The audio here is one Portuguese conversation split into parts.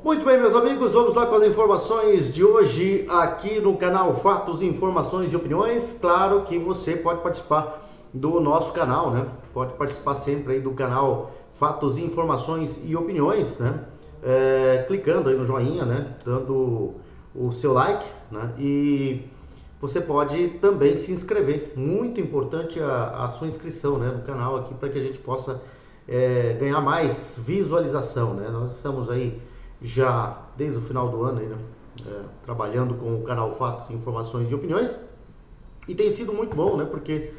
Muito bem, meus amigos, vamos lá com as informações de hoje aqui no canal Fatos, Informações e Opiniões. Claro que você pode participar do nosso canal, né? Pode participar sempre aí do canal Fatos, Informações e Opiniões, né? Clicando aí no joinha, né? Dando o seu like, né? E você pode também se inscrever. Muito importante a sua inscrição, né? No canal aqui para que a gente possa ganhar mais visualização, né? Nós estamos aí já desde o final do ano aí, né? Trabalhando com o canal Fatos, Informações e Opiniões, e tem sido muito bom, né? Porque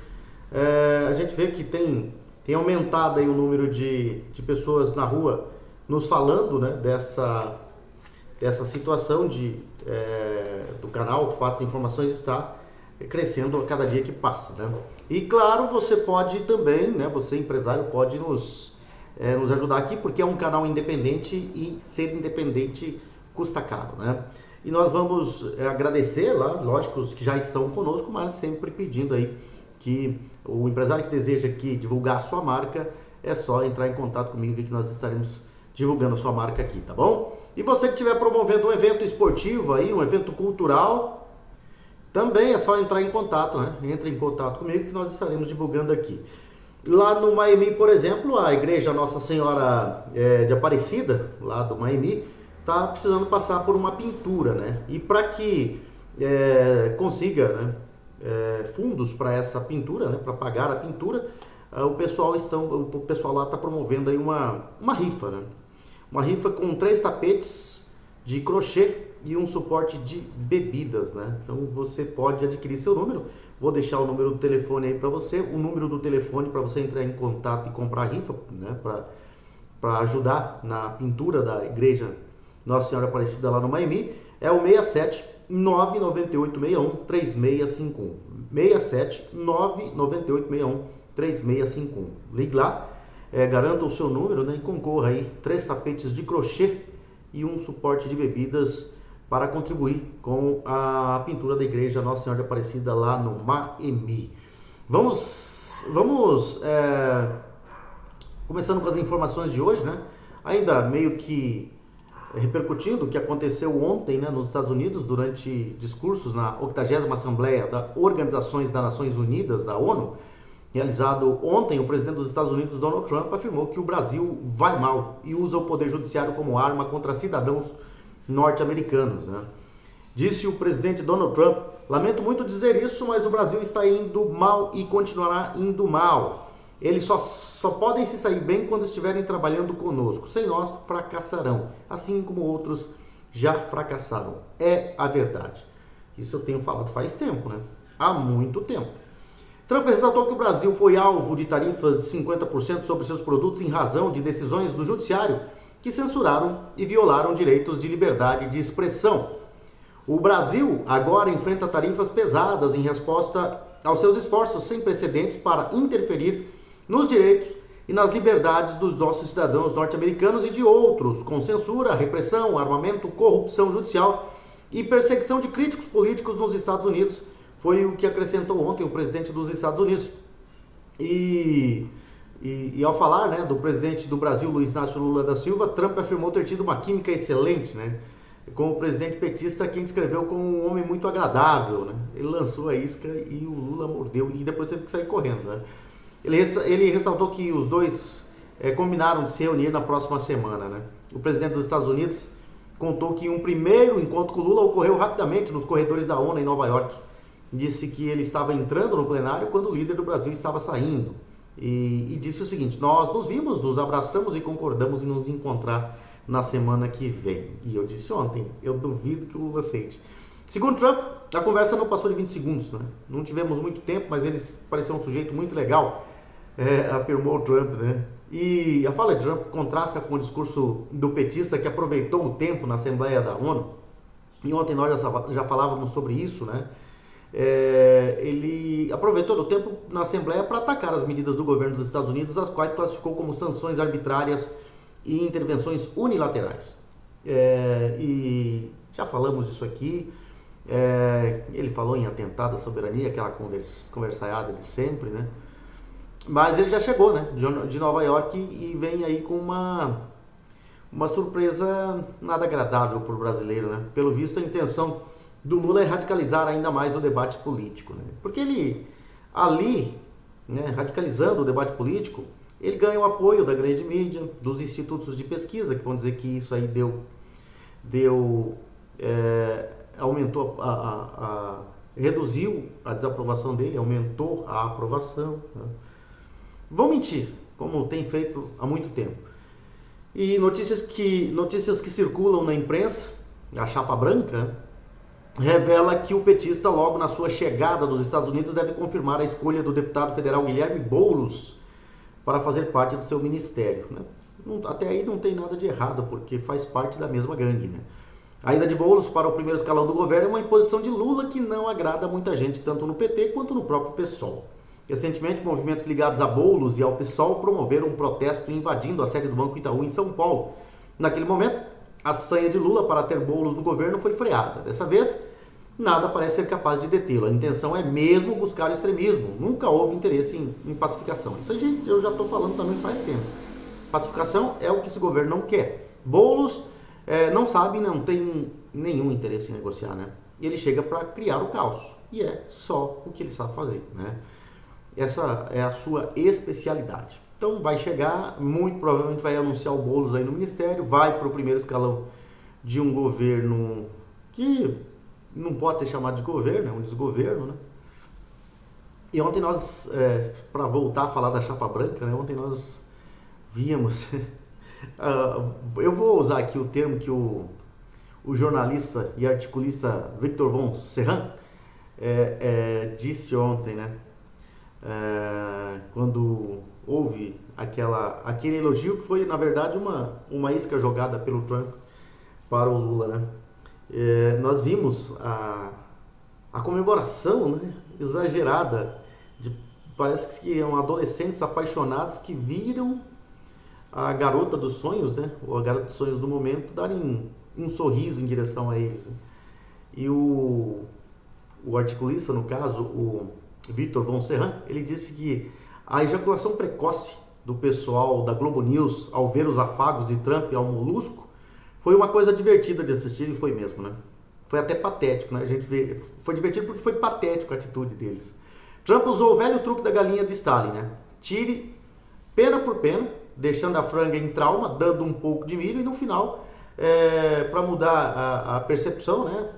a gente vê que tem aumentado aí o número de pessoas na rua nos falando, né? Dessa situação do canal Fatos e Informações está crescendo a cada dia que passa, né? E claro, você pode também, né? Você empresário pode nos ajudar aqui, porque é um canal independente e ser independente custa caro, né? E nós vamos agradecer lá, lógico, os que já estão conosco, mas sempre pedindo aí que o empresário que deseja aqui divulgar a sua marca, é só entrar em contato comigo que nós estaremos divulgando a sua marca aqui, tá bom? E você que estiver promovendo um evento esportivo aí, um evento cultural, também é só entrar em contato, né? Entre em contato comigo que nós estaremos divulgando aqui. Lá no Miami, por exemplo, a igreja Nossa Senhora de Aparecida, lá do Miami, está precisando passar por uma pintura, né? E para que consiga, né, fundos para essa pintura, né, para pagar a pintura, o pessoal lá está promovendo aí uma rifa, né? Uma rifa com 3 tapetes de crochê e um suporte de bebidas, né? Então você pode adquirir seu número. Vou deixar o número do telefone aí para você, o número do telefone para você entrar em contato e comprar a rifa, né? Para ajudar na pintura da igreja Nossa Senhora Aparecida lá no Miami, é o 67 99861 3651. 67 99861 3651. Ligue lá, garanta o seu número, né? E concorra aí 3 tapetes de crochê e um suporte de bebidas para contribuir com a pintura da igreja Nossa Senhora de Aparecida lá no Miami. Vamos começando com as informações de hoje, né? Ainda meio que repercutindo o que aconteceu ontem, né, nos Estados Unidos durante discursos na 80ª Assembleia das Organizações das Nações Unidas, da ONU, realizado ontem. O presidente dos Estados Unidos, Donald Trump, afirmou que o Brasil vai mal e usa o poder judiciário como arma contra cidadãos norte-americanos, né? Disse o presidente Donald Trump: lamento muito dizer isso, mas o Brasil está indo mal e continuará indo mal. Eles só podem se sair bem quando estiverem trabalhando conosco. Sem nós, fracassarão, assim como outros já fracassaram. É a verdade. Isso eu tenho falado faz tempo, né? Há muito tempo. Trump ressaltou que o Brasil foi alvo de tarifas de 50% sobre seus produtos em razão de decisões do judiciário que censuraram e violaram direitos de liberdade de expressão. O Brasil agora enfrenta tarifas pesadas em resposta aos seus esforços sem precedentes para interferir nos direitos e nas liberdades dos nossos cidadãos norte-americanos e de outros, com censura, repressão, armamento, corrupção judicial e perseguição de críticos políticos nos Estados Unidos. Foi o que acrescentou ontem o presidente dos Estados Unidos. E ao falar, né, do presidente do Brasil, Luiz Inácio Lula da Silva, Trump afirmou ter tido uma química excelente, né, com o presidente petista, quem descreveu como um homem muito agradável, né? Ele lançou a isca e o Lula mordeu e depois teve que sair correndo, né? Ele ressaltou que os dois combinaram de se reunir na próxima semana, né? O presidente dos Estados Unidos contou que um primeiro encontro com o Lula ocorreu rapidamente nos corredores da ONU em Nova York. Disse que ele estava entrando no plenário quando o líder do Brasil estava saindo. E disse o seguinte: nós nos vimos, nos abraçamos e concordamos em nos encontrar na semana que vem. E eu disse ontem, eu duvido que o Lula aceite. Segundo Trump, a conversa não passou de 20 segundos, né? Não tivemos muito tempo, mas eles pareciam um sujeito muito legal, afirmou Trump, né? E a fala de Trump contrasta com o discurso do petista, que aproveitou o tempo na Assembleia da ONU. E ontem nós já falávamos sobre isso, né? Ele aproveitou o tempo na Assembleia para atacar as medidas do governo dos Estados Unidos, as quais classificou como sanções arbitrárias e intervenções unilaterais. E já falamos disso aqui. Ele falou em atentado à soberania, aquela conversaiada de sempre, né? Mas ele já chegou, né, de Nova York, e vem aí com uma surpresa nada agradável para o brasileiro, né? Pelo visto, a intenção do Lula é radicalizar ainda mais o debate político, né? Porque ele, ali, né, radicalizando o debate político, ele ganha o apoio da grande mídia, dos institutos de pesquisa, que vão dizer que isso aí aumentou, reduziu a desaprovação dele, aumentou a aprovação, né? Vão mentir, como tem feito há muito tempo. E notícias que circulam na imprensa, a chapa branca, revela que o petista, logo na sua chegada dos Estados Unidos, deve confirmar a escolha do deputado federal Guilherme Boulos para fazer parte do seu ministério, né? Até aí não tem nada de errado, porque faz parte da mesma gangue, né? A ida de Boulos para o primeiro escalão do governo é uma imposição de Lula que não agrada muita gente, tanto no PT quanto no próprio PSOL. Recentemente, movimentos ligados a Boulos e ao PSOL promoveram um protesto invadindo a sede do Banco Itaú em São Paulo. Naquele momento, a sanha de Lula para ter Boulos no governo foi freada. Dessa vez, nada parece ser capaz de detê-lo. A intenção é mesmo buscar o extremismo. Nunca houve interesse em pacificação. Isso eu já estou falando também faz tempo. Pacificação é o que esse governo não quer. Boulos não sabe, não tem nenhum interesse em negociar, né? Ele chega para criar o caos. E é só o que ele sabe fazer, né? Essa é a sua especialidade. Então vai chegar, muito provavelmente vai anunciar o Boulos aí no ministério, vai para o primeiro escalão de um governo que não pode ser chamado de governo, é um desgoverno, né? E ontem nós, para voltar a falar da chapa branca, né? Ontem nós víamos, eu vou usar aqui o termo que o jornalista e articulista Victor von Serran disse ontem, né? Quando houve aquele elogio que foi, na verdade, uma isca jogada pelo Trump para o Lula, né? Nós vimos a comemoração, né, exagerada, parece que são adolescentes apaixonados que viram a garota dos sonhos, né, ou a garota dos sonhos do momento, darem um sorriso em direção a eles. E o articulista, no caso, o Victor von Serran, ele disse que a ejaculação precoce do pessoal da Globo News ao ver os afagos de Trump ao molusco foi uma coisa divertida de assistir, e foi mesmo, né? Foi até patético, né? A gente vê, foi divertido porque foi patético a atitude deles. Trump usou o velho truque da galinha de Stalin, né? Tire pena por pena, deixando a franga em trauma, dando um pouco de milho, e no final, para mudar a percepção, né,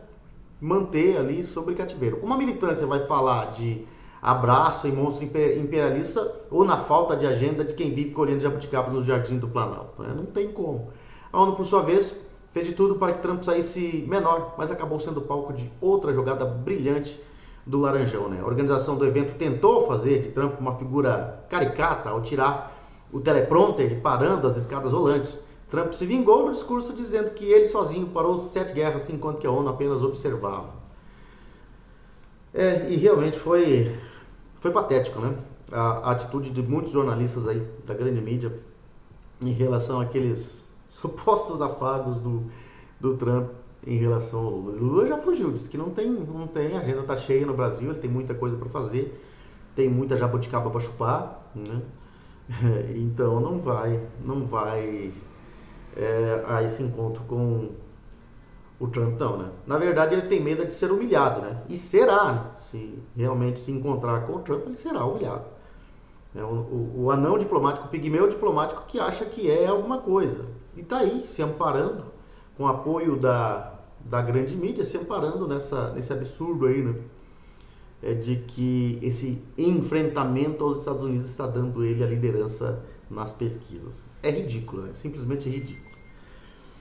manter ali sobre cativeiro. Uma militância vai falar de abraço e monstro imperialista ou na falta de agenda de quem vive colhendo jabuticaba no jardim do Planalto, né? Não tem como. A ONU, por sua vez, fez de tudo para que Trump saísse menor, mas acabou sendo palco de outra jogada brilhante do Laranjão, né? A organização do evento tentou fazer de Trump uma figura caricata ao tirar o teleprompter parando as escadas rolantes. Trump se vingou no discurso dizendo que ele sozinho parou 7 guerras enquanto que a ONU apenas observava. E realmente foi patético, né? A atitude de muitos jornalistas aí da grande mídia em relação àqueles supostos afagos do Trump em relação ao Lula. O Lula já fugiu, disse que não tem, a agenda tá cheia no Brasil, ele tem muita coisa para fazer, tem muita jabuticaba para chupar, né? Então não vai a esse encontro com o Trump, não, né? Na verdade, ele tem medo de ser humilhado, né? E será, né? Se realmente se encontrar com o Trump, ele será humilhado. O anão diplomático, o pigmeu diplomático que acha que é alguma coisa. E tá aí, se amparando, com o apoio da grande mídia, se amparando nesse absurdo aí, né? De que esse enfrentamento aos Estados Unidos está dando ele a liderança nas pesquisas. É ridículo, né? Simplesmente ridículo.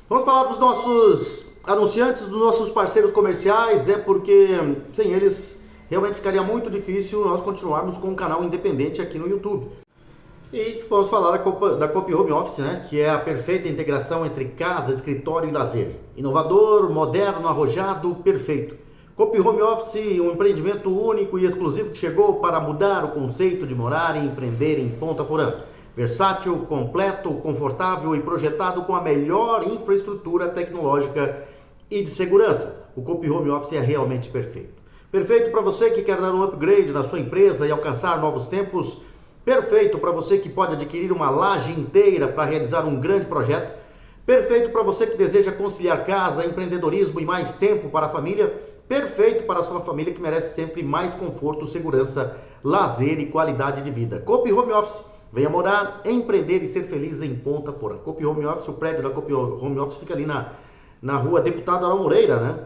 Vamos falar dos nossos anunciantes, dos nossos parceiros comerciais, né? Porque sem eles realmente ficaria muito difícil nós continuarmos com um canal independente aqui no YouTube. E vamos falar da Copy Home Office, né? Que é a perfeita integração entre casa, escritório e lazer. Inovador, moderno, arrojado, perfeito. Copy Home Office, um empreendimento único e exclusivo que chegou para mudar o conceito de morar e empreender em Ponta Porã. Versátil, completo, confortável e projetado com a melhor infraestrutura tecnológica e de segurança. O Copy Home Office é realmente perfeito. Perfeito para você que quer dar um upgrade na sua empresa e alcançar novos tempos. Perfeito para você que pode adquirir uma laje inteira para realizar um grande projeto. Perfeito para você que deseja conciliar casa, empreendedorismo e mais tempo para a família. Perfeito para a sua família que merece sempre mais conforto, segurança, lazer e qualidade de vida. Coop Home Office. Venha morar, empreender e ser feliz em Ponta Porã. Coop Home Office, o prédio da Coop Home Office fica ali na rua Deputado Arão Moreira, né?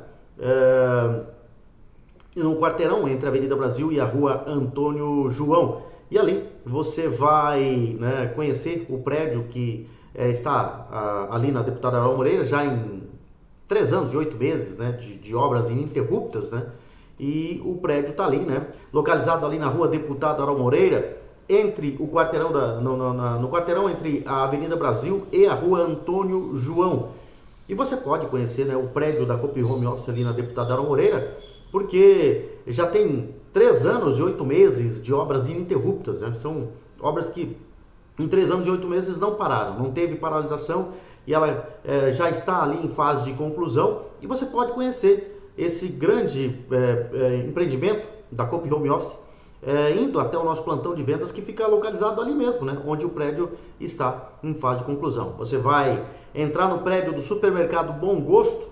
No quarteirão entre a Avenida Brasil e a rua Antônio João. E ali você vai, né, conhecer o prédio que está ali na Deputado Arão Moreira, já em 3 anos e 8 meses, né, de obras ininterruptas, né? E o prédio está ali, né? Localizado ali na rua Deputado Arão Moreira, entre o quarteirão no quarteirão entre a Avenida Brasil e a rua Antônio João. E você pode conhecer, né, o prédio da Coop Home Office ali na Deputado Arão Moreira, porque já tem 3 anos e 8 meses de obras ininterruptas, né? São obras que em 3 anos e 8 meses não pararam, não teve paralisação e ela já está ali em fase de conclusão. E você pode conhecer esse grande empreendimento da Coop Home Office indo até o nosso plantão de vendas que fica localizado ali mesmo, né? Onde o prédio está em fase de conclusão. Você vai entrar no prédio do supermercado Bom Gosto,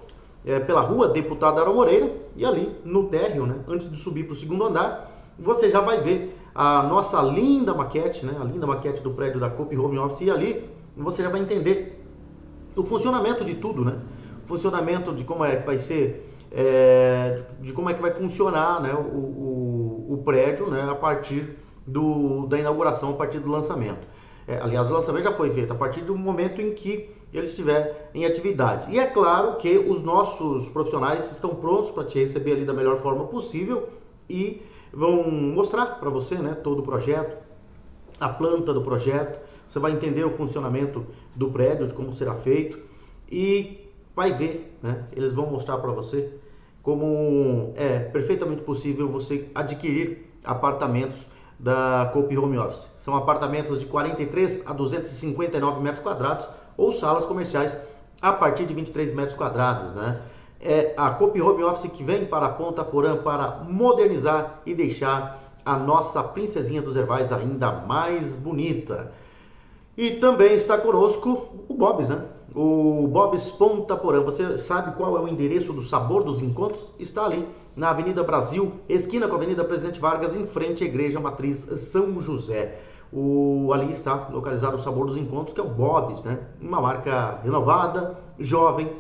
pela rua Deputado Arão Moreira, e ali no térreo, né, antes de subir para o 2º andar, você já vai ver a nossa linda maquete, né, a linda maquete do prédio da Coop Home Office, e ali você já vai entender o funcionamento de tudo, né, o funcionamento de como é que vai ser, de como é que vai funcionar, né, o prédio, né, a partir da inauguração, a partir do lançamento. Aliás, o lançamento já foi feito a partir do momento em que ele estiver em atividade. E é claro que os nossos profissionais estão prontos para te receber ali da melhor forma possível e vão mostrar para você, né, todo o projeto, a planta do projeto. Você vai entender o funcionamento do prédio, de como será feito e vai ver, né, eles vão mostrar para você como é perfeitamente possível você adquirir apartamentos da Coop Home Office. São apartamentos de 43 a 259 metros quadrados ou salas comerciais a partir de 23 metros quadrados, né? É a Coop Home Office que vem para Ponta Porã para modernizar e deixar a nossa princesinha dos Hervais ainda mais bonita. E também está conosco o Bob's, né? O Bob's Ponta Porã. Você sabe qual é o endereço do Sabor dos Encontros? Está ali na Avenida Brasil, esquina com a Avenida Presidente Vargas, em frente à Igreja Matriz São José. Ali está localizado o Sabor dos Encontros, que é o Bob's, né? Uma marca renovada, jovem,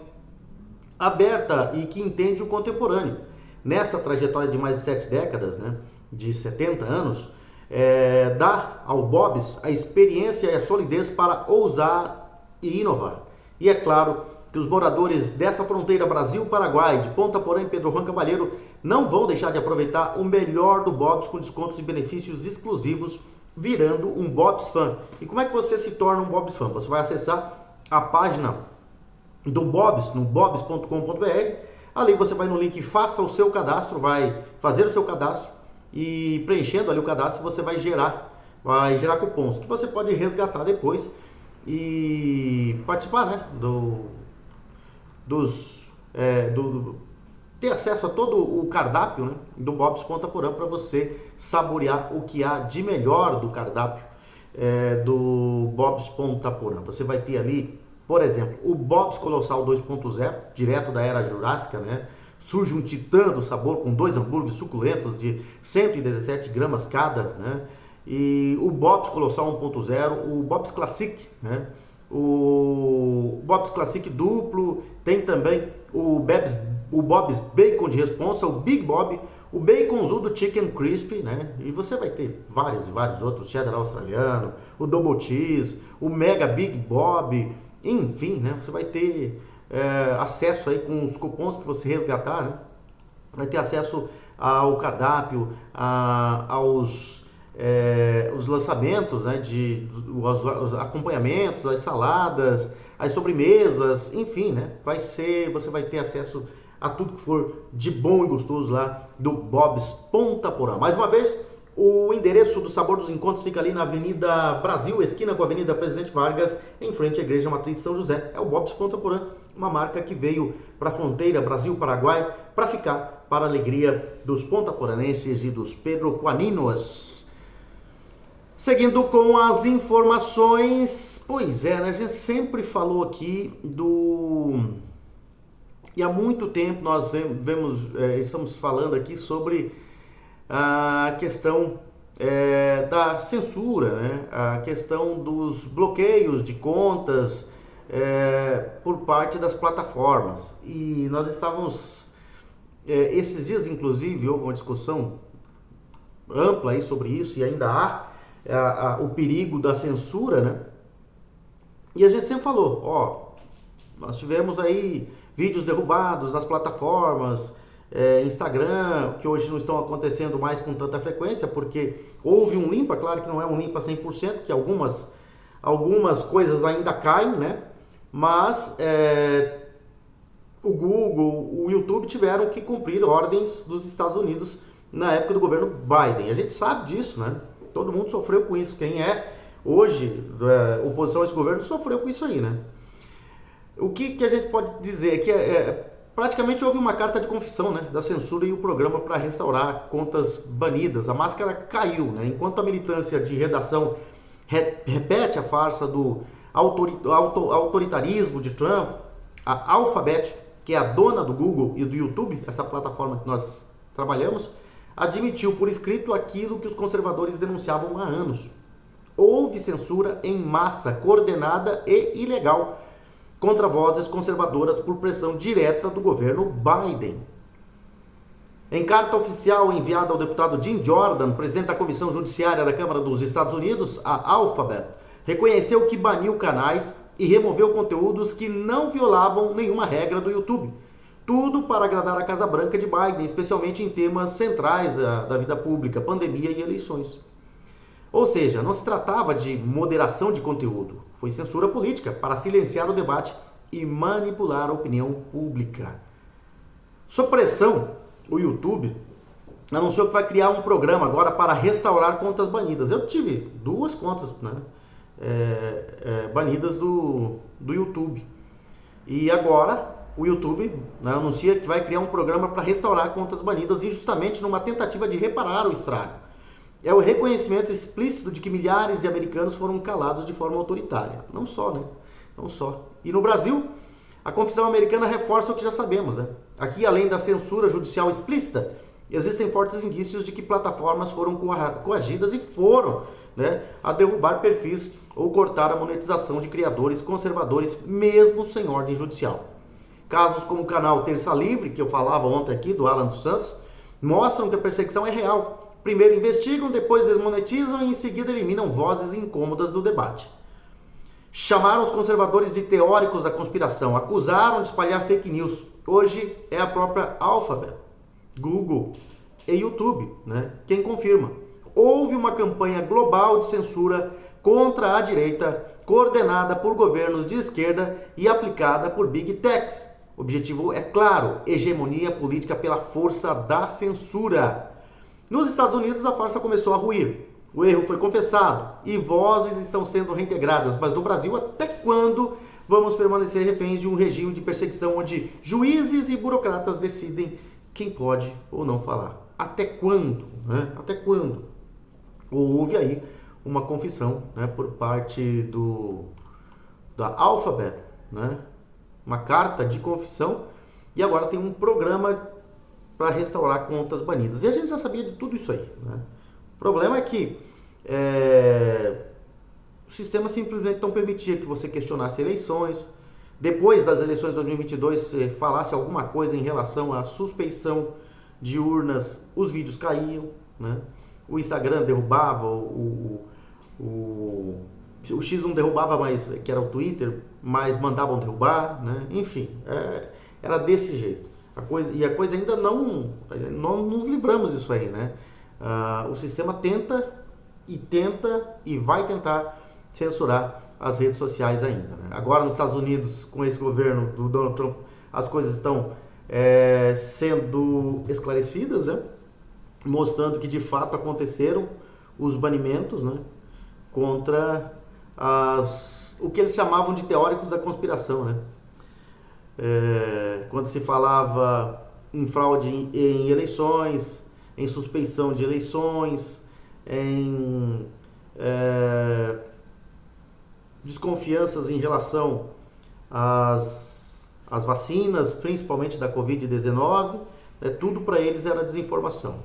aberta e que entende o contemporâneo. Nessa trajetória de mais de 7 décadas, né? De 70 anos, dá ao Bob's a experiência e a solidez para ousar e inovar. E é claro que os moradores dessa fronteira Brasil-Paraguai, de Ponta Porã e Pedro Juan Cavalheiro, não vão deixar de aproveitar o melhor do Bob's com descontos e benefícios exclusivos, virando um Bob's Fan. E como é que você se torna um Bob's Fan? Você vai acessar a página do Bob's, no bobs.com.br. Ali você vai no link Faça o seu cadastro, vai fazer o seu cadastro e preenchendo ali o cadastro você vai gerar cupons que você pode resgatar depois e participar, né, ter acesso a todo o cardápio, né, do Bob's Ponta Porã para você saborear o que há de melhor do cardápio do Bob's Ponta Porã. Você vai ter ali, por exemplo, o Bob's Colossal 2.0, direto da era jurássica, né? Surge um titã do sabor com 2 hambúrgueres suculentos de 117 gramas cada, né? E o Bob's Colossal 1.0, o Bob's Classic, né? O Bob's Classic duplo, tem também o Bob's Bacon de responsa, o Big Bob, o Baconzudo Chicken Crispy, né? E você vai ter vários e vários outros, cheddar australiano, o Double Cheese, o Mega Big Bob, enfim, né? Você vai ter acesso aí com os cupons que você resgatar, né? Vai ter acesso ao cardápio, aos os lançamentos, né, os acompanhamentos, as saladas, as sobremesas, enfim, né, você vai ter acesso a tudo que for de bom e gostoso lá do Bob's Ponta Porã. Mais uma vez, o endereço do Sabor dos Encontros fica ali na Avenida Brasil, esquina com a Avenida Presidente Vargas, em frente à Igreja Matriz São José. É o Bob's Ponta Porã, uma marca que veio para a fronteira Brasil-Paraguai para ficar, para a alegria dos pontaporanenses e dos pedrojuaninos. Seguindo com as informações, Pois é, né? A gente sempre falou aqui E há muito tempo nós estamos falando aqui sobre a questão da censura, né? A questão dos bloqueios de contas por parte das plataformas. E nós estávamos, esses dias inclusive, houve uma discussão ampla aí sobre isso, e ainda há o perigo da censura, né? E a gente sempre falou, nós tivemos aí vídeos derrubados nas plataformas, Instagram, que hoje não estão acontecendo mais com tanta frequência, porque houve um limpa, claro que não é um limpa 100%, que algumas coisas ainda caem, né? Mas o Google, o YouTube tiveram que cumprir ordens dos Estados Unidos na época do governo Biden. A gente sabe disso, né? Todo mundo sofreu com isso. Quem hoje oposição a esse governo sofreu com isso aí, né? O que a gente pode dizer é que praticamente houve uma carta de confissão, né, da censura e o programa para restaurar contas banidas. A máscara caiu, né? Enquanto a militância de redação repete a farsa do autoritarismo de Trump, a Alphabet, que é a dona do Google e do YouTube, essa plataforma que nós trabalhamos, admitiu por escrito aquilo que os conservadores denunciavam há anos. Houve censura em massa, coordenada e ilegal contra vozes conservadoras por pressão direta do governo Biden. Em carta oficial enviada ao deputado Jim Jordan, presidente da Comissão Judiciária da Câmara dos Estados Unidos, a Alphabet reconheceu que baniu canais e removeu conteúdos que não violavam nenhuma regra do YouTube. Tudo para agradar a Casa Branca de Biden, especialmente em temas centrais da vida pública, pandemia e eleições. Ou seja, não se tratava de moderação de conteúdo, foi censura política para silenciar o debate e manipular a opinião pública. Sob pressão, o YouTube anunciou que vai criar um programa agora para restaurar contas banidas. Eu tive 2 contas, né, banidas do YouTube. E agora o YouTube, né, anuncia que vai criar um programa para restaurar contas banidas, e justamente numa tentativa de reparar o estrago. É o reconhecimento explícito de que milhares de americanos foram calados de forma autoritária. Não só, né? Não só. E no Brasil, a Constituição americana reforça o que já sabemos, né? Aqui, além da censura judicial explícita, existem fortes indícios de que plataformas foram coagidas e foram, né, a derrubar perfis ou cortar a monetização de criadores conservadores, mesmo sem ordem judicial. Casos como o canal Terça Livre, que eu falava ontem aqui, do Alan dos Santos, mostram que a perseguição é real. Primeiro investigam, depois desmonetizam e em seguida eliminam vozes incômodas do debate. Chamaram os conservadores de teóricos da conspiração, acusaram de espalhar fake news. Hoje é a própria Alphabet, Google e YouTube, né, quem confirma. Houve uma campanha global de censura contra a direita, coordenada por governos de esquerda e aplicada por Big Techs. O objetivo é claro: hegemonia política pela força da censura. Nos Estados Unidos, a farsa começou a ruir. O erro foi confessado e vozes estão sendo reintegradas. Mas no Brasil, até quando vamos permanecer reféns de um regime de perseguição onde juízes e burocratas decidem quem pode ou não falar? Até quando? Né? Até quando? Houve aí uma confissão, né, por parte da Alphabet, né? Uma carta de confissão, e agora tem um programa para restaurar contas banidas. E a gente já sabia de tudo isso aí, né? O problema é que o sistema simplesmente não permitia que você questionasse eleições. Depois das eleições de 2022, se falasse alguma coisa em relação à suspeição de urnas, os vídeos caíam, né? O Instagram derrubava, o X não derrubava mais, que era o Twitter, mas mandavam derrubar, né? Enfim, era desse jeito. A coisa ainda não nos livramos disso aí, né? O sistema tenta e vai tentar censurar as redes sociais ainda, né? Agora nos Estados Unidos, com esse governo do Donald Trump, as coisas estão sendo esclarecidas, né? Mostrando que de fato aconteceram os banimentos, né, contra o que eles chamavam de teóricos da conspiração, né? Quando se falava em fraude em eleições, em suspeição de eleições, em desconfianças em relação às vacinas, principalmente da Covid-19, né, tudo para eles era desinformação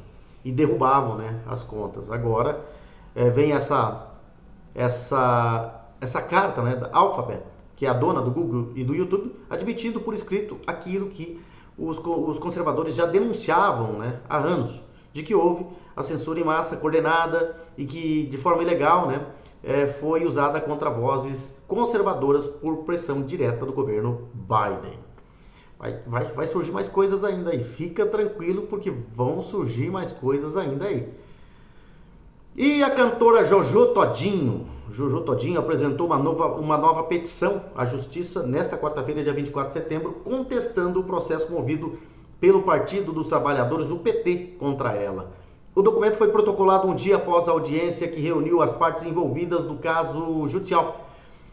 e derrubavam, né, as contas. Agora vem essa carta, né, da Alphabet, que é a dona do Google e do YouTube, admitindo por escrito aquilo que os conservadores já denunciavam, né, há anos, de que houve a censura em massa coordenada e que, de forma ilegal, né, foi usada contra vozes conservadoras por pressão direta do governo Biden. Vai surgir mais coisas ainda aí. Fica tranquilo, porque vão surgir mais coisas ainda aí. E a cantora Jojo Todinho apresentou uma nova petição à Justiça nesta quarta-feira, dia 24 de setembro, contestando o processo movido pelo Partido dos Trabalhadores, o PT, contra ela. O documento foi protocolado um dia após a audiência que reuniu as partes envolvidas no caso judicial.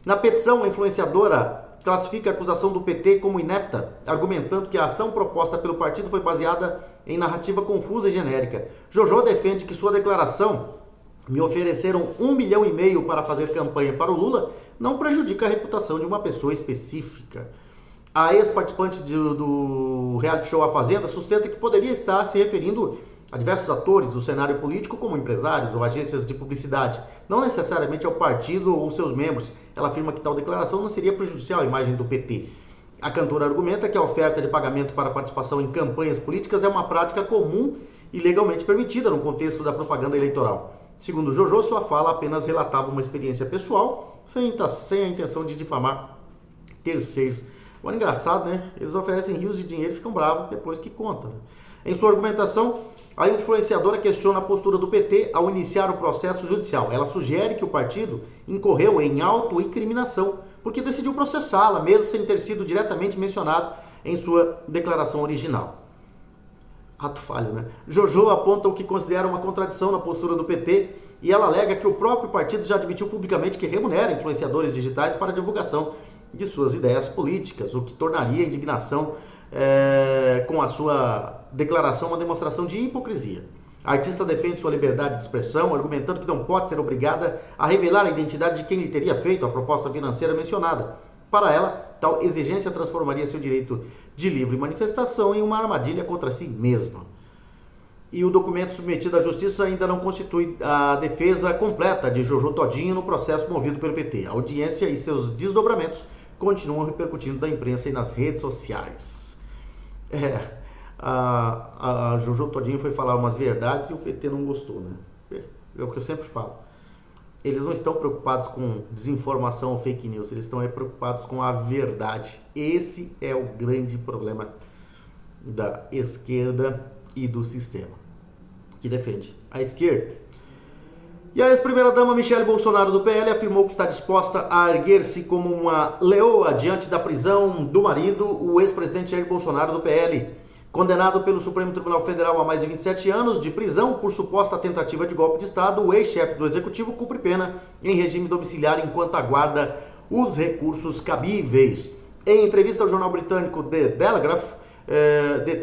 Na petição, a influenciadora classifica a acusação do PT como inepta, argumentando que a ação proposta pelo partido foi baseada em narrativa confusa e genérica. Jojo defende que sua declaração, me ofereceram 1,5 milhão para fazer campanha para o Lula, não prejudica a reputação de uma pessoa específica. A ex-participante do reality show A Fazenda sustenta que poderia estar se referindo a diversos atores do cenário político, como empresários ou agências de publicidade, não necessariamente ao partido ou seus membros. Ela afirma que tal declaração não seria prejudicial à imagem do PT. A cantora argumenta que a oferta de pagamento para participação em campanhas políticas é uma prática comum e legalmente permitida no contexto da propaganda eleitoral. Segundo Jojo, sua fala apenas relatava uma experiência pessoal, sem a intenção de difamar terceiros. Agora, engraçado, né? Eles oferecem rios de dinheiro e ficam bravos depois que contam. Em sua argumentação, a influenciadora questiona a postura do PT ao iniciar o processo judicial. Ela sugere que o partido incorreu em autoincriminação, porque decidiu processá-la, mesmo sem ter sido diretamente mencionado em sua declaração original. Ato falho, né? Jojo aponta o que considera uma contradição na postura do PT e ela alega que o próprio partido já admitiu publicamente que remunera influenciadores digitais para a divulgação de suas ideias políticas, o que tornaria a indignação com a sua declaração uma demonstração de hipocrisia. A artista defende sua liberdade de expressão, argumentando que não pode ser obrigada a revelar a identidade de quem lhe teria feito a proposta financeira mencionada. Para ela, tal exigência transformaria seu direito de livre manifestação em uma armadilha contra si mesma. E o documento submetido à Justiça ainda não constitui a defesa completa de Jojo Todinho no processo movido pelo PT. A audiência e seus desdobramentos continuam repercutindo na imprensa e nas redes sociais. A Jojo Todinho foi falar umas verdades e o PT não gostou, né? É o que eu sempre falo. Eles não estão preocupados com desinformação ou fake news, eles estão preocupados com a verdade. Esse é o grande problema da esquerda e do sistema, que defende a esquerda. E a ex-primeira-dama Michele Bolsonaro do PL afirmou que está disposta a erguer-se como uma leoa diante da prisão do marido, o ex-presidente Jair Bolsonaro do PL. Condenado pelo Supremo Tribunal Federal a mais de 27 anos de prisão por suposta tentativa de golpe de Estado, o ex-chefe do Executivo cumpre pena em regime domiciliar enquanto aguarda os recursos cabíveis. Em entrevista ao jornal britânico The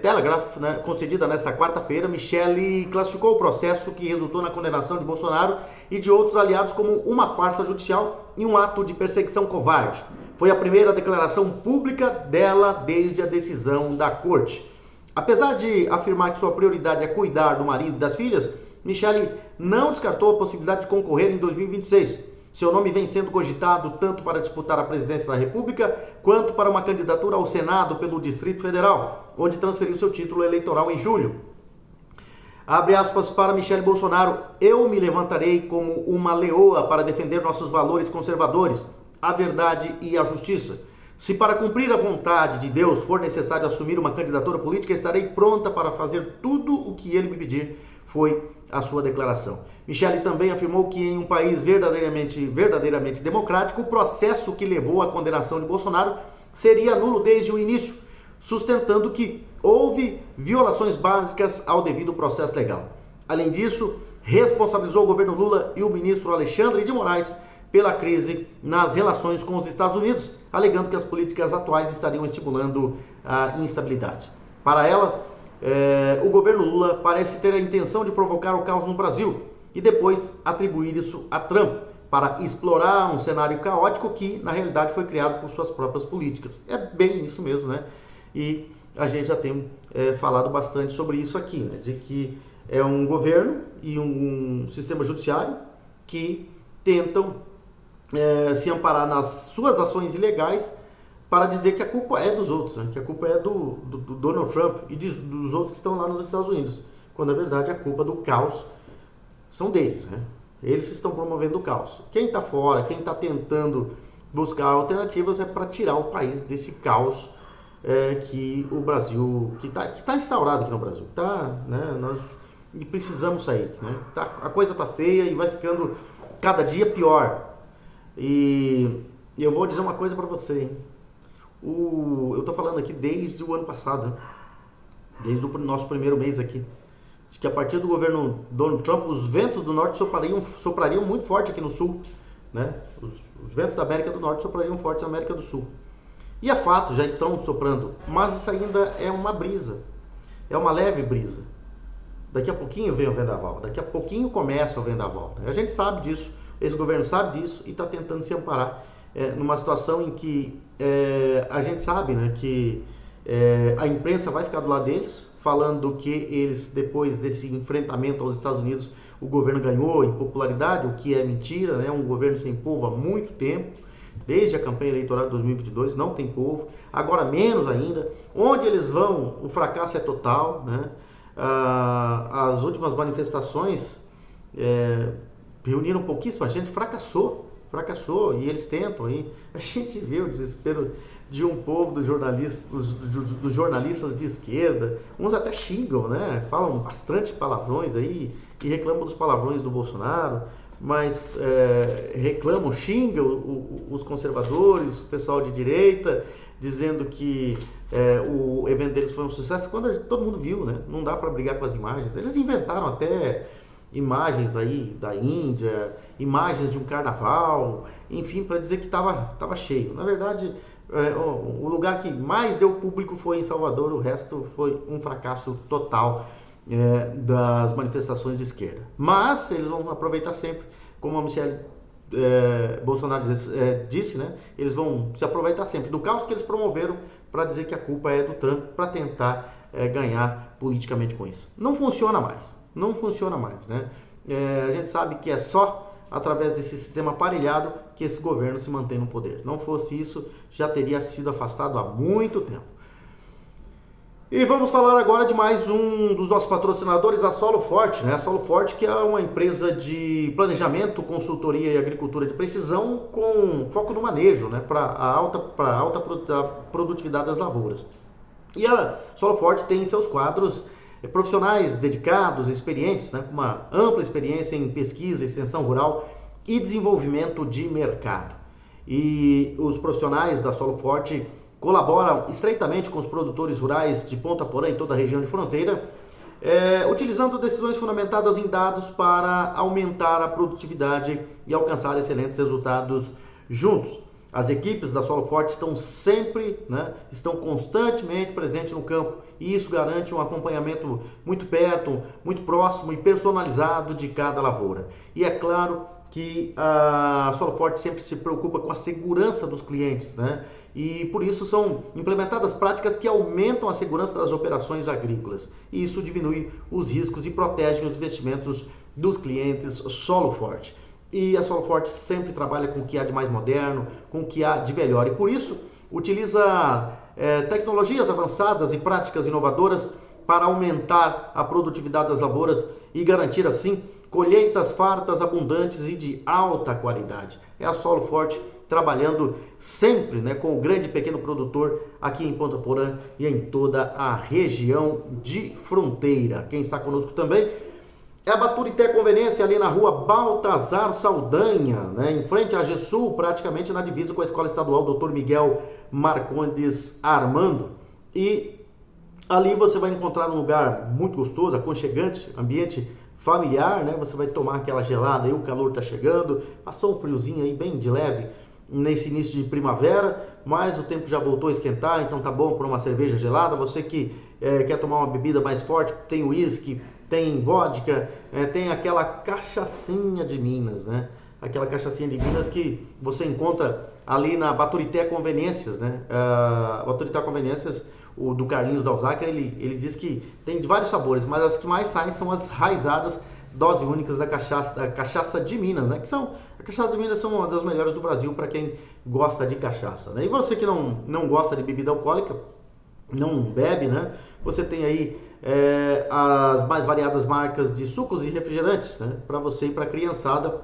Telegraph, né, concedida nesta quarta-feira, Michele classificou o processo que resultou na condenação de Bolsonaro e de outros aliados como uma farsa judicial e um ato de perseguição covarde. Foi a primeira declaração pública dela desde a decisão da corte. Apesar de afirmar que sua prioridade é cuidar do marido e das filhas, Michele não descartou a possibilidade de concorrer em 2026. Seu nome vem sendo cogitado tanto para disputar a presidência da República, quanto para uma candidatura ao Senado pelo Distrito Federal, onde transferiu seu título eleitoral em julho. Abre aspas para Michele Bolsonaro: eu me levantarei como uma leoa para defender nossos valores conservadores, a verdade e a justiça. Se para cumprir a vontade de Deus for necessário assumir uma candidatura política, estarei pronta para fazer tudo o que ele me pedir, foi a sua declaração. Michele também afirmou que em um país verdadeiramente democrático, o processo que levou à condenação de Bolsonaro seria nulo desde o início, sustentando que houve violações básicas ao devido processo legal. Além disso, responsabilizou o governo Lula e o ministro Alexandre de Moraes pela crise nas relações com os Estados Unidos, alegando que as políticas atuais estariam estimulando a instabilidade. Para ela, o governo Lula parece ter a intenção de provocar o caos no Brasil e depois atribuir isso a Trump, para explorar um cenário caótico que, na realidade, foi criado por suas próprias políticas. É bem isso mesmo, né? E a gente já tem falado bastante sobre isso aqui, né? De que é um governo e um sistema judiciário que tentam se amparar nas suas ações ilegais para dizer que a culpa é dos outros, né? Que a culpa é do Donald Trump e dos outros que estão lá nos Estados Unidos, quando na verdade a culpa do caos são deles, né? Eles estão promovendo o caos. Quem está fora, quem está tentando buscar alternativas é para tirar o país desse caos que o Brasil, que está instaurado aqui no Brasil, tá? Né? Nós precisamos sair, né? A coisa está feia e vai ficando cada dia pior. E eu vou dizer uma coisa para você, hein? Eu tô falando aqui desde o ano passado, né? Desde o nosso primeiro mês aqui, de que a partir do governo Donald Trump, os ventos do norte soprariam muito forte aqui no sul, né? Os ventos da América do Norte soprariam forte na América do Sul. E é fato, já estão soprando, mas isso ainda é uma brisa, é uma leve brisa. Daqui a pouquinho vem o vendaval, daqui a pouquinho começa o vendaval. A gente sabe disso, esse governo sabe disso e está tentando se amparar numa situação em que a gente sabe, né, que a imprensa vai ficar do lado deles, falando que eles, depois desse enfrentamento aos Estados Unidos, o governo ganhou em popularidade, o que é mentira, né? Um governo sem povo há muito tempo, desde a campanha eleitoral de 2022, não tem povo, agora menos ainda. Onde eles vão, o fracasso é total, né? As últimas manifestações reuniram pouquíssima gente, fracassou, e eles tentam aí. A gente vê o desespero de um povo dos jornalistas de esquerda, uns até xingam, né? Falam bastante palavrões aí e reclamam dos palavrões do Bolsonaro, mas reclamam, xingam os conservadores, o pessoal de direita, dizendo que o evento deles foi um sucesso, quando todo mundo viu, né? Não dá para brigar com as imagens. Eles inventaram até imagens aí da Índia, imagens de um carnaval, enfim, para dizer que estava cheio. Na verdade, o lugar que mais deu público foi em Salvador, o resto foi um fracasso total das manifestações de esquerda. Mas eles vão aproveitar sempre, como a Michelle Bolsonaro disse, né? Eles vão se aproveitar sempre do caos que eles promoveram para dizer que a culpa é do Trump, para tentar ganhar politicamente com isso. Não funciona mais, né? A gente sabe que é só através desse sistema aparelhado que esse governo se mantém no poder. Não fosse isso, já teria sido afastado há muito tempo. E vamos falar agora de mais um dos nossos patrocinadores, a Solo Forte, né? A Solo Forte, que é uma empresa de planejamento, consultoria e agricultura de precisão com foco no manejo, né? Para a alta produtividade das lavouras. E a Solo Forte tem em seus quadros profissionais dedicados, experientes, né? Com uma ampla experiência em pesquisa, extensão rural e desenvolvimento de mercado. E os profissionais da Solo Forte colaboram estreitamente com os produtores rurais de Ponta Porã e toda a região de fronteira, utilizando decisões fundamentadas em dados para aumentar a produtividade e alcançar excelentes resultados juntos. As equipes da Solo Forte estão sempre, né, estão constantemente presentes no campo e isso garante um acompanhamento muito perto, muito próximo e personalizado de cada lavoura. E é claro que a Solo Forte sempre se preocupa com a segurança dos clientes, né? E por isso são implementadas práticas que aumentam a segurança das operações agrícolas. E isso diminui os riscos e protege os investimentos dos clientes Solo Forte. E a Solo Forte sempre trabalha com o que há de mais moderno, com o que há de melhor. E por isso utiliza tecnologias avançadas e práticas inovadoras para aumentar a produtividade das lavouras e garantir assim colheitas fartas, abundantes e de alta qualidade. É a Solo Forte trabalhando sempre, né, com o grande e pequeno produtor aqui em Ponta Porã e em toda a região de fronteira. Quem está conosco também é a Baturité Conveniência, ali na rua Baltazar Saldanha, né, em frente à GESUL, praticamente na divisa com a Escola Estadual Dr. Miguel Marcondes Armando. E ali você vai encontrar um lugar muito gostoso, aconchegante, ambiente familiar, né? Você vai tomar aquela gelada aí, o calor tá chegando, passou um friozinho aí bem de leve nesse início de primavera, mas o tempo já voltou a esquentar, então tá bom para uma cerveja gelada. Você que quer tomar uma bebida mais forte, tem uísque, tem vodka, tem aquela cachaçinha de Minas, né? aquela cachaçinha de Minas que você encontra ali na Baturité Conveniências, né? Baturité Conveniências, o do Carlinhos Dalzacker, ele diz que tem de vários sabores, mas as que mais saem são as raizadas, dose únicas da cachaça de Minas, né? A cachaça de Minas são uma das melhores do Brasil para quem gosta de cachaça, né? E você que não gosta de bebida alcoólica, não bebe, né? Você tem aí as mais variadas marcas de sucos e refrigerantes, né? Para você e para a criançada,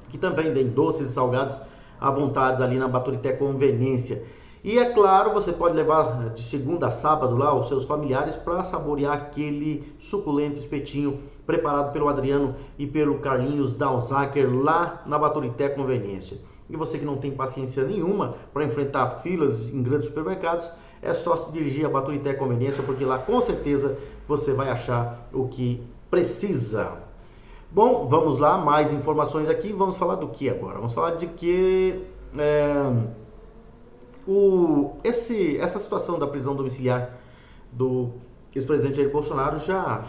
que também tem doces e salgados à vontade ali na Baturité Conveniência. E é claro, você pode levar de segunda a sábado lá os seus familiares para saborear aquele suculento espetinho preparado pelo Adriano e pelo Carlinhos Dalzacker lá na Baturité Conveniência. E você que não tem paciência nenhuma para enfrentar filas em grandes supermercados, é só se dirigir a Baturité Conveniência, porque lá com certeza você vai achar o que precisa. Bom, vamos lá, mais informações aqui. Vamos falar do que agora? Vamos falar de que essa situação da prisão domiciliar do ex-presidente Jair Bolsonaro já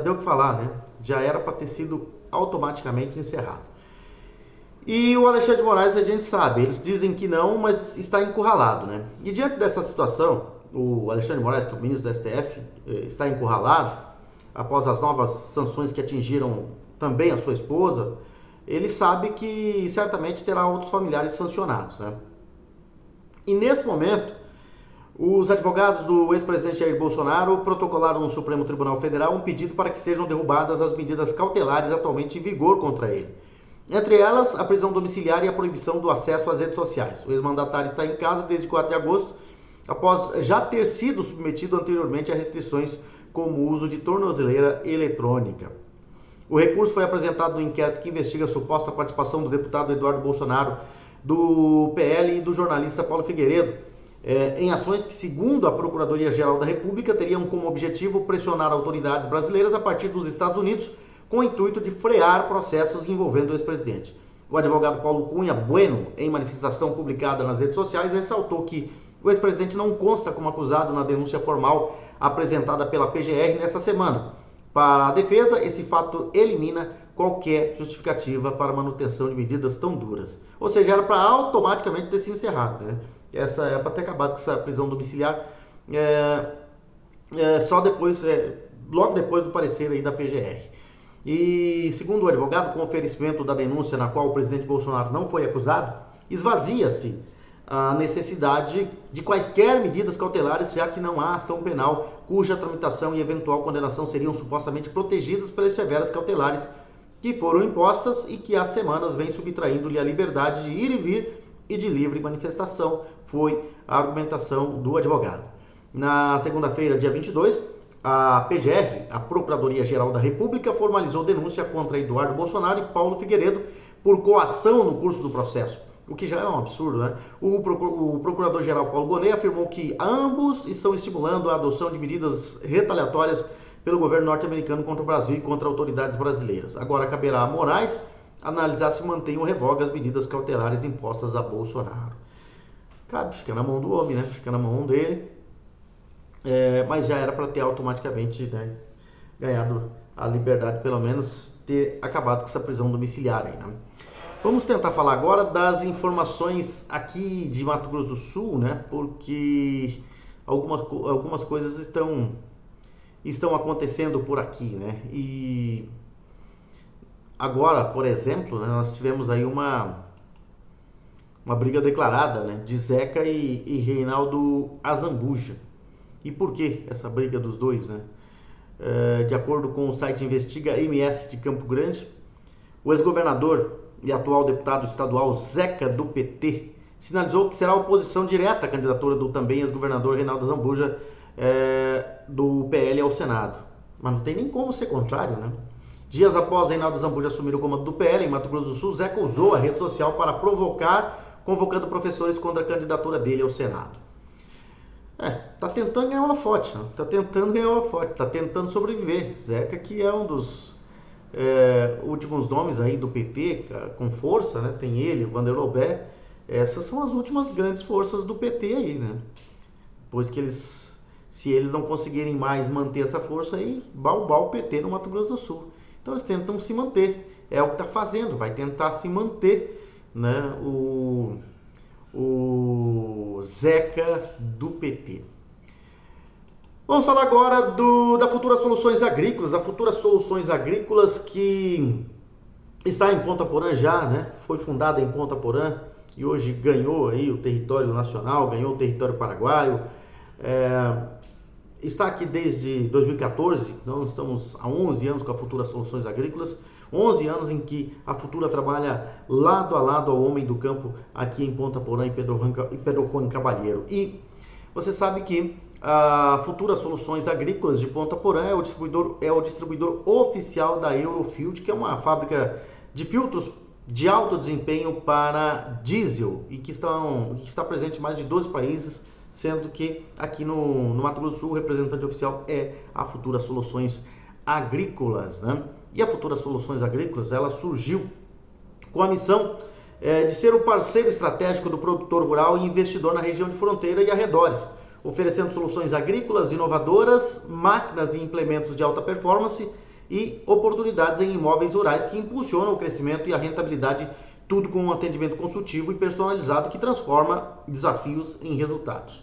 deu o que falar, né? Já era para ter sido automaticamente encerrado. E o Alexandre de Moraes, a gente sabe, eles dizem que não, mas está encurralado, né? E diante dessa situação, o Alexandre de Moraes, que é o ministro do STF, está encurralado, após as novas sanções que atingiram também a sua esposa, ele sabe que certamente terá outros familiares sancionados, né? E nesse momento, os advogados do ex-presidente Jair Bolsonaro protocolaram no Supremo Tribunal Federal um pedido para que sejam derrubadas as medidas cautelares atualmente em vigor contra ele. Entre elas, a prisão domiciliar e a proibição do acesso às redes sociais. O ex-mandatário está em casa desde 4 de agosto, após já ter sido submetido anteriormente a restrições como o uso de tornozeleira eletrônica. O recurso foi apresentado no inquérito que investiga a suposta participação do deputado Eduardo Bolsonaro, do PL e do jornalista Paulo Figueiredo, em ações que, segundo a Procuradoria-Geral da República, teriam como objetivo pressionar autoridades brasileiras a partir dos Estados Unidos com o intuito de frear processos envolvendo o ex-presidente. O advogado Paulo Cunha Bueno, em manifestação publicada nas redes sociais, ressaltou que o ex-presidente não consta como acusado na denúncia formal apresentada pela PGR nesta semana. Para a defesa, esse fato elimina qualquer justificativa para a manutenção de medidas tão duras. Ou seja, era para automaticamente ter se encerrado, né? Essa é para ter acabado com essa prisão domiciliar só depois, logo depois do parecer aí da PGR. E segundo o advogado, com o oferecimento da denúncia na qual o presidente Bolsonaro não foi acusado, esvazia-se a necessidade de quaisquer medidas cautelares, já que não há ação penal cuja tramitação e eventual condenação seriam supostamente protegidas pelas severas cautelares que foram impostas e que há semanas vem subtraindo-lhe a liberdade de ir e vir e de livre manifestação, foi a argumentação do advogado. Na segunda-feira, dia 22, a PGR, a Procuradoria-Geral da República, formalizou denúncia contra Eduardo Bolsonaro e Paulo Figueiredo por coação no curso do processo, o que já é um absurdo, né? O Procurador-Geral Paulo Gonet afirmou que ambos estão estimulando a adoção de medidas retaliatórias pelo governo norte-americano contra o Brasil e contra autoridades brasileiras. Agora caberá a Moraes analisar se mantém ou revoga as medidas cautelares impostas a Bolsonaro. Cabe, fica na mão do homem, né? Fica na mão dele. Mas já era para ter automaticamente, né, ganhado a liberdade, pelo menos ter acabado com essa prisão domiciliar aí, né? Vamos tentar falar agora das informações aqui de Mato Grosso do Sul, né? Porque algumas coisas estão acontecendo por aqui, né? E agora, por exemplo, né, nós tivemos aí uma briga declarada, né, de Zeca e Reinaldo Azambuja. E por que essa briga dos dois, né? De acordo com o site Investiga MS de Campo Grande, o ex-governador e atual deputado estadual Zeca do PT sinalizou que será oposição direta à candidatura do também ex-governador Reinaldo Azambuja do PL ao Senado. Mas não tem nem como ser contrário, né? Dias após Reinaldo Azambuja assumir o comando do PL em Mato Grosso do Sul, Zeca usou a rede social para provocar, convocando professores contra a candidatura dele ao Senado. Tá tentando ganhar uma holofote, né? Tá tentando sobreviver. Zeca, que é um dos últimos nomes aí do PT, com força, né? Tem ele, o Vander Lobé. Essas são as últimas grandes forças do PT aí, né? Pois que se eles não conseguirem mais manter essa força aí, balbal o PT no Mato Grosso do Sul. Então eles tentam se manter. é o que está fazendo, vai tentar se manter, né, o Zeca do PT. Vamos falar agora da Futura Soluções Agrícolas. A Futura Soluções Agrícolas que está em Ponta Porã já, né? Foi fundada em Ponta Porã e hoje ganhou aí o território nacional, ganhou o território paraguaio. Está aqui desde 2014, então estamos há 11 anos com a Futura Soluções Agrícolas. 11 anos em que a Futura trabalha lado a lado ao homem do campo aqui em Ponta Porã e Pedro Juan Caballero. E você sabe que a Futura Soluções Agrícolas de Ponta Porã é o distribuidor oficial da Eurofield, que é uma fábrica de filtros de alto desempenho para diesel e que está presente em mais de 12 países, sendo que aqui no Mato Grosso do Sul o representante oficial é a Futura Soluções Agrícolas, né? E a Futura Soluções Agrícolas, ela surgiu com a missão de ser o parceiro estratégico do produtor rural e investidor na região de fronteira e arredores, oferecendo soluções agrícolas inovadoras, máquinas e implementos de alta performance e oportunidades em imóveis rurais que impulsionam o crescimento e a rentabilidade, tudo com um atendimento consultivo e personalizado que transforma desafios em resultados.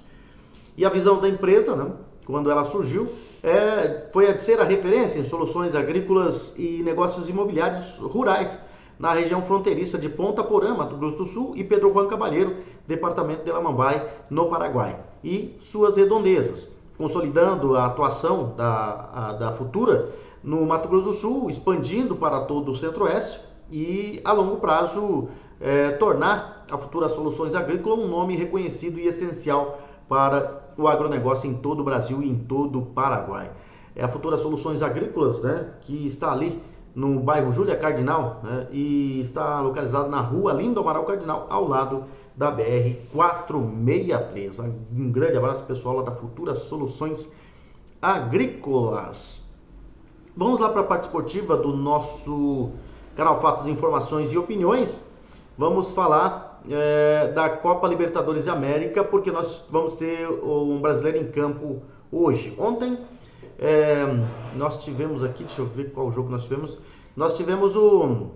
E a visão da empresa, né, quando ela surgiu, foi a de ser a referência em soluções agrícolas e negócios imobiliários rurais na região fronteiriça de Ponta Porã, Mato Grosso do Sul, e Pedro Juan Caballero, departamento de Lamambai, no Paraguai, e suas redondezas, consolidando a atuação da Futura no Mato Grosso do Sul, expandindo para todo o Centro-Oeste e, a longo prazo, tornar a Futura Soluções Agrícolas um nome reconhecido e essencial para o agronegócio em todo o Brasil e em todo o Paraguai. É a Futura Soluções Agrícolas, né, que está ali no bairro Júlia Cardinal, né, e está localizado na rua Lindo Amaral Cardinal, ao lado da BR-463. Um grande abraço pessoal lá da Futura Soluções Agrícolas. Vamos lá para a parte esportiva do nosso canal Fatos, Informações e Opiniões. Vamos falar da Copa Libertadores de América, porque nós vamos ter um brasileiro em campo hoje. Ontem nós tivemos aqui, deixa eu ver qual jogo nós tivemos. Nós tivemos o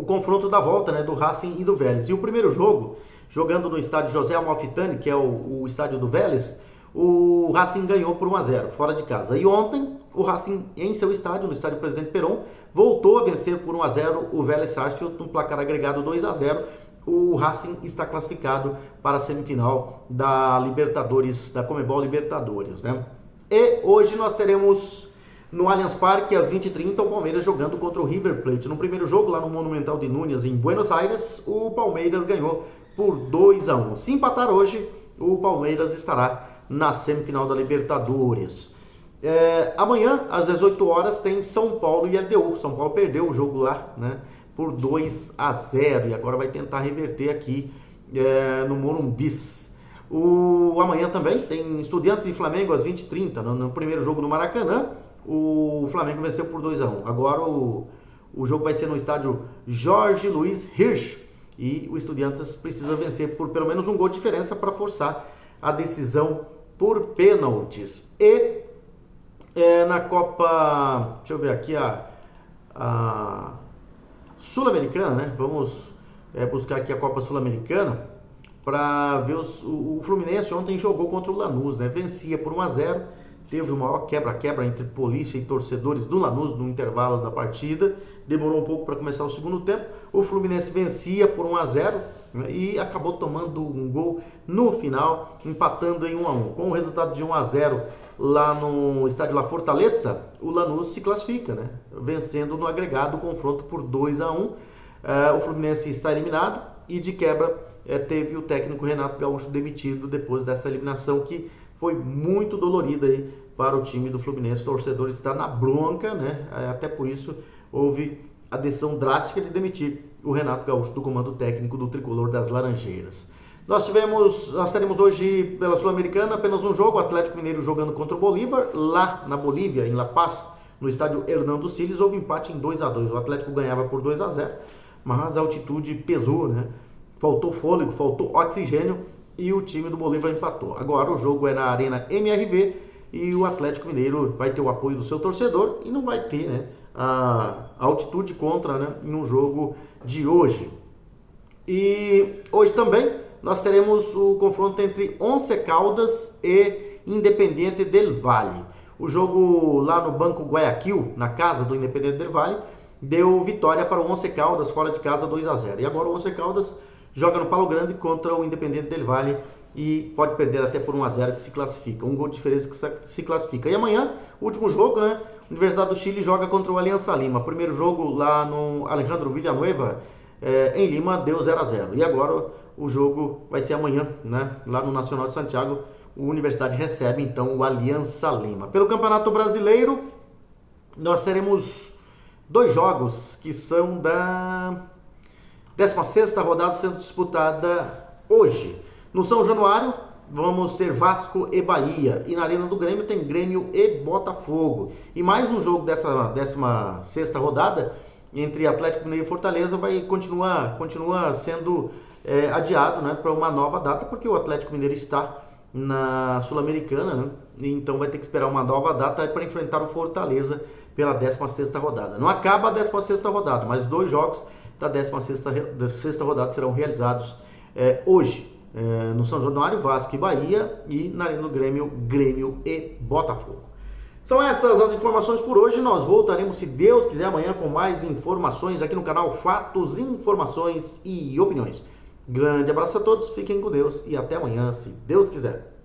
confronto da volta, né, do Racing e do Vélez. E o primeiro jogo, jogando no estádio José Amalfitani, que é o estádio do Vélez, o Racing ganhou por 1-0, fora de casa. E ontem, o Racing, em seu estádio, no estádio Presidente Perón, voltou a vencer por 1-0 o Vélez Sarsfield, no placar agregado 2-0. O Racing está classificado para a semifinal da Libertadores, da Conmebol Libertadores, né? E hoje nós teremos no Allianz Parque, às 20h30, o Palmeiras jogando contra o River Plate. No primeiro jogo, lá no Monumental de Núñez, em Buenos Aires, o Palmeiras ganhou por 2-1. Se empatar hoje, o Palmeiras estará na semifinal da Libertadores. Amanhã, às 18 horas, tem São Paulo e LDU. São Paulo perdeu o jogo lá, né, por 2-0 e agora vai tentar reverter aqui no Morumbis. Amanhã também tem Estudiantes e Flamengo às 20h30. No primeiro jogo no Maracanã, o Flamengo venceu por 2-1. Agora o jogo vai ser no estádio Jorge Luiz Hirsch e o Estudiantes precisa vencer por pelo menos um gol de diferença para forçar a decisão por pênaltis. E na Copa, deixa eu ver aqui, a Sul-Americana, né? Vamos buscar aqui a Copa Sul-Americana para ver o Fluminense ontem jogou contra o Lanús, né? Vencia por 1-0, teve o maior quebra-quebra entre polícia e torcedores do Lanús no intervalo da partida, demorou um pouco para começar o segundo tempo, o Fluminense vencia por 1-0, né? E acabou tomando um gol no final, empatando em 1-1. Com o resultado de 1-0 lá no estádio La Fortaleza, o Lanús se classifica, né? Vencendo no agregado o confronto por 2-1. O Fluminense está eliminado e de quebra teve o técnico Renato Gaúcho demitido depois dessa eliminação que foi muito dolorida aí para o time do Fluminense. O torcedor está na bronca, né? Até por isso houve a decisão drástica de demitir o Renato Gaúcho do comando técnico do Tricolor das Laranjeiras. Nós teremos hoje pela Sul-Americana apenas um jogo, o Atlético Mineiro jogando contra o Bolívar, lá na Bolívia, em La Paz, no estádio Hernando Siles, houve empate em 2-2. O Atlético ganhava por 2-0, mas a altitude pesou, né? Faltou fôlego, faltou oxigênio e o time do Bolívar empatou. Agora o jogo é na Arena MRV e o Atlético Mineiro vai ter o apoio do seu torcedor e não vai ter, né, a altitude contra, né, no jogo de hoje. E hoje também nós teremos o confronto entre Once Caldas e Independiente del Valle. O jogo lá no Banco Guayaquil, na casa do Independiente del Valle, deu vitória para o Once Caldas fora de casa 2-0. E agora o Once Caldas joga no Palo Grande contra o Independiente del Valle e pode perder até por 1-0 que se classifica. Um gol de diferença que se classifica. E amanhã, último jogo, né? Universidade do Chile joga contra o Alianza Lima. Primeiro jogo lá no Alejandro Villanueva, em Lima, deu 0-0. E agora o jogo vai ser amanhã, né? Lá no Nacional de Santiago, a Universidade recebe então o Alianza Lima. Pelo Campeonato Brasileiro, nós teremos 2 jogos que são da 16ª rodada sendo disputada hoje. No São Januário, vamos ter Vasco e Bahia. E na Arena do Grêmio tem Grêmio e Botafogo. E mais um jogo dessa 16ª rodada, entre Atlético Mineiro e Fortaleza, continua sendo adiado, né, para uma nova data, porque o Atlético Mineiro está na Sul-Americana, né? E então vai ter que esperar uma nova data para enfrentar o Fortaleza pela 16ª rodada. Não acaba a 16ª rodada, mas 2 jogos da 16ª rodada serão realizados hoje. No São Januário, Vasco e Bahia, e na Arena do Grêmio, Grêmio e Botafogo. São essas as informações por hoje. Nós voltaremos, se Deus quiser, amanhã com mais informações aqui no canal Fatos, Informações e Opiniões. Grande abraço a todos, fiquem com Deus e até amanhã, se Deus quiser.